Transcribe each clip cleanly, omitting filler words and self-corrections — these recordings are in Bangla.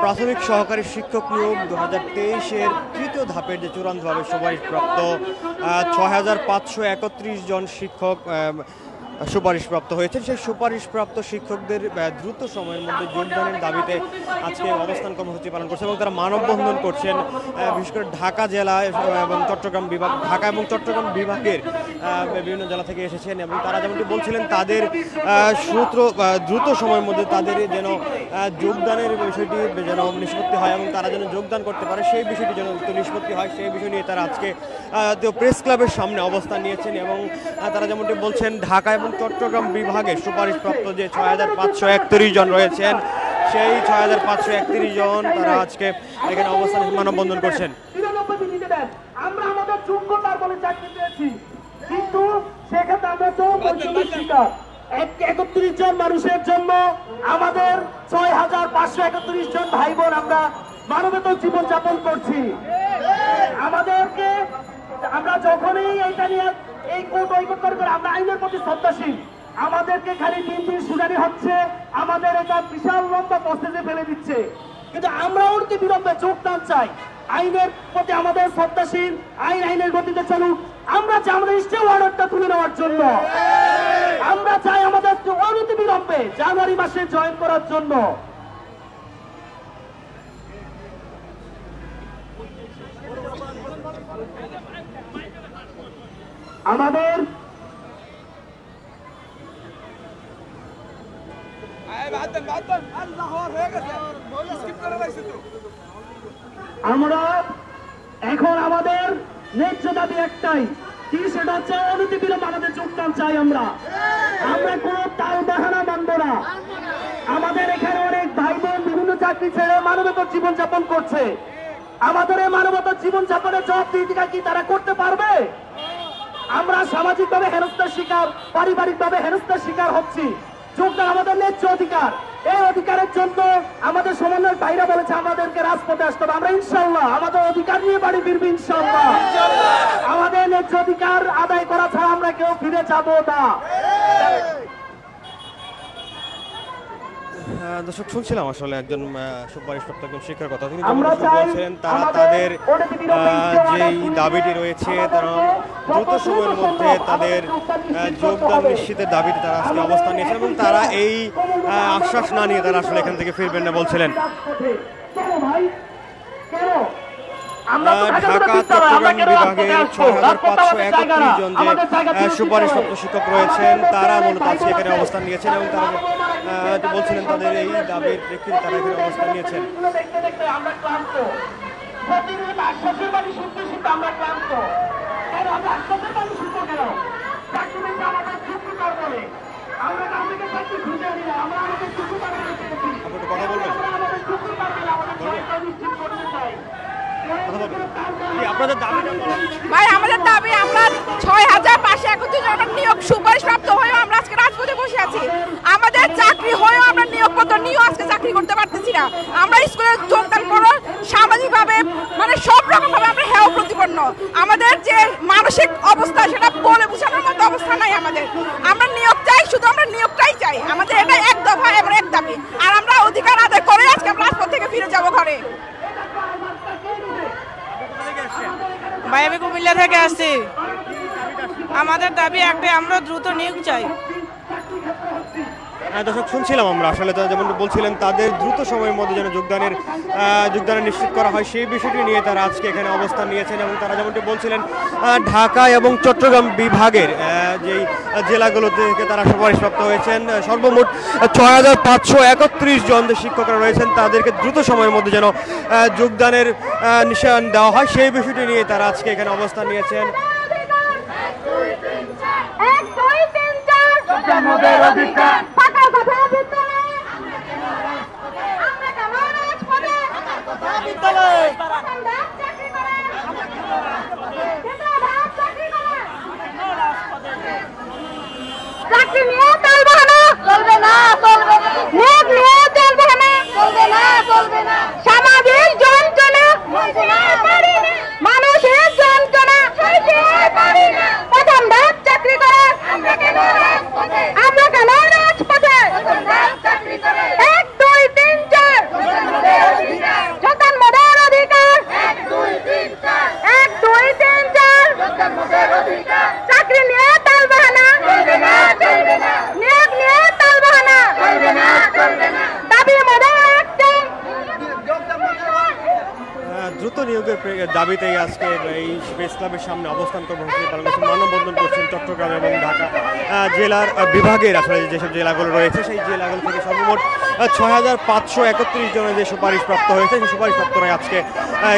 প্রাথমিক সহকারী শিক্ষক নিয়োগ 2023-এর তৃতীয় ধাপের যে চূড়ান্তভাবে সুপারিশপ্রাপ্ত 6531 জন শিক্ষক সুপারিশপ্রাপ্ত হয়েছেন। সেই সুপারিশপ্রাপ্ত শিক্ষকদের দ্রুত সময়ের মধ্যে যোগদানের দাবিতে আজকে অবস্থান কর্মসূচি পালন করছে এবং তারা মানববন্ধন করছেন। বিশেষ করে ঢাকা জেলা এবং চট্টগ্রাম বিভাগ, ঢাকা এবং চট্টগ্রাম বিভাগের বিভিন্ন জেলা থেকে এসেছেন এবং তারা যেমনটি বলছিলেন তাদের দ্রুত সময়ের মধ্যে তাদের যেন যোগদানের বিষয়টি যেন নিষ্পত্তি হয় এবং তারা যেন যোগদান করতে পারে সেই বিষয়টি যেন নিষ্পত্তি হয় সেই বিষয় নিয়ে তারা আজকে প্রেস ক্লাবের সামনে অবস্থান নিয়েছেন এবং তারা যেমনটি বলছেন ঢাকা এবং চট্টগ্রাম বিভাগে সুপারিশপ্রাপ্ত যে 6531 জন রয়েছেন সেই 6531 জন তারা আজকে এখানে অবস্থান মানববন্ধন করছেন। আমরা আমাদের যোগ্যতার বলে চাকরি পেয়েছি, কিন্তু সেক্ষেত্রে আমরা 31 জন মানুষের জন্য আমাদের 6531 জন ভাই বোন আমরা মানবেতর জীবন যাপন করছি। আমাদেরকে আমরা যখনই এইটা নিয়ে এই কোর্ট করে আমরা আইনের প্রতি শ্রদ্ধাশীল, আমাদেরকে খালি দিন শুনানি হচ্ছে, আমাদের এটা বিশাল লম্বা প্রসেসে ফেলে দিচ্ছে, কিন্তু আমরা অতি বিলম্বে যোগদান চাই। আইনের প্রতি আমাদের শ্রদ্ধাশীল, আইনের গতিতে চলুক। আমরা চাই আমাদের স্টে অর্ডারটা তুলে নেওয়ার জন্য, আমরা চাই আমাদের অনতি বিলম্বে জানুয়ারি মাসে জয়েন করার জন্য। আমাদের আমরা এখন আমাদের ন্যায্য দাবি একটাই, সেটা হচ্ছে অনতি বিলম্বে আমাদের যোগদান চাই। আমরা কোন তাল বাহানা মানব না। আমাদের এখানে অনেক ভাই বোন বিভিন্ন চাকরি ছেড়ে মানবতার জীবন যাপন করছে। আমাদের এই মানবতার জীবন যাপনের জবাবদিহিতা কি তারা করতে পারবে? আমরা সামাজিকভাবে হেনস্থার শিকার, পারিবারিকভাবে হেনস্থার শিকার হচ্ছি। যোগদান আমাদের ন্যায্য অধিকার। এই অধিকারের জন্য আমাদের সমন্বয়ের ভাইরা বলেছে আমাদেরকে রাজপথে আসতে হবে। আমরা ইনশাল্লাহ আমাদের অধিকার নিয়ে বাড়ি ফিরবি ইনশাল্লাহ। আমাদের ন্যায্য অধিকার আদায় করা ছাড়া আমরা কেউ ফিরে যাব না। দর্শক, শুনছিলাম আসলে একজন সুপারিশপ্রাপ্ত একজন শিক্ষার কথা। তিনি বলছিলেন তারা তাদের যেই দাবিটি রয়েছে তারা দ্রুত সময়ের মধ্যে তাদের যোগদান নিশ্চিতের দাবিতে তারা আজকে অবস্থান নিয়েছেন এবং তারা এই আশ্বাস না নিয়ে তারা আসলে এখান থেকে ফিরবেন না বলছিলেন। ঢাকা চট্টগ্রাম বিভাগে 6531 জন যে সুপারিশপ্রাপ্ত শিক্ষক রয়েছেন তারা মূলত আজকে এখানে অবস্থান নিয়েছেন এবং তারা বলছিলেন তাদের এই দাবির প্রেক্ষিতে তারা এখানে অবস্থান নিয়েছেন। কথা বলবেন ভাই, আমাদের দাবি আমরা 6531 জনের নিয়োগ সুপারিশপ্রাপ্ত হয়েও আমরা আজকে রাজপথে বসে আছি। আমাদের চাকরি হয়েও আমরা নিয়োগপত্র নিয়েও আজকে চাকরি করতে পারতেছি না। আমরা স্কুলে যোগদান করো সামাজিকভাবে মানে সব রকমভাবে আমরা হেয় প্রতিপন্ন। আমাদের যে মানসিক অবস্থা সেটা বলে বোঝানোর মতো অবস্থা নাই আমাদের। আমরা নিয়োগ চাই, শুধু আমরা নিয়োগটাই চাই। আমাদের এটা এক দফা এবং এক দাবি, আর আমরা অধিকার আদায় করে আজকে আমরা রাজপথ থেকে ফিরে যাবো ঘরে। ভাই, আমি কুমিল্লা থেকে আসছি। আমাদের দাবি একটাই, আমরা দ্রুত নিয়োগ চাই। দর্শক, শুনছিলাম আমরা আসলে যেমন বলছিলেন তাদের দ্রুত সময়ের মধ্যে যেন যোগদানের নিশ্চিত করা হয় সেই বিষয়টি নিয়ে তারা আজকে এখানে অবস্থান নিয়েছেন এবং তারা যেমনটি বলছিলেন ঢাকা এবং চট্টগ্রাম বিভাগের যেই জেলাগুলো থেকে তারা সুপারিশপ্রাপ্ত হয়েছেন সর্বমোট 6531 জন যে শিক্ষকরা রয়েছেন তাদেরকে দ্রুত সময়ের মধ্যে যেন যোগদানের নিশান দেওয়া হয় সেই বিষয়টি নিয়ে তারা আজকে এখানে অবস্থান নিয়েছেন। চাকরি নিয়ে চলবে না, চলবে না, চলবে না। নিয়োগ নিয়ে চলবে না, চলবে না, চলবে না। সামাজিক যন্ত্রণা মানুষের যন্ত্রণা প্রথম ধাপ চাকরি করা আমরা কেন রাজপথে দাবিতেই আজকে এই প্রেস ক্লাবের সামনে অবস্থান কর্মসূচি পালন করছেন, মানববন্ধন করছেন চট্টগ্রাম এবং ঢাকা জেলার বিভাগের আসলে যেসব জেলাগুলো রয়েছে সেই জেলাগুলো থেকে সর্বমোট 6531 জনের যে সুপারিশপ্রাপ্ত হয়েছে সেই সুপারিশপ্তরা আজকে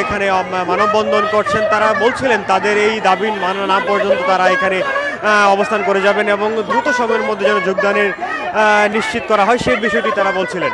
এখানে মানববন্ধন করছেন। তারা বলছিলেন তাদের এই দাবি মানা না পর্যন্ত তারা এখানে অবস্থান করে যাবেন এবং দ্রুত সময়ের মধ্যে যেন যোগদানের নিশ্চিত করা হয় সেই বিষয়টি তারা বলছিলেন।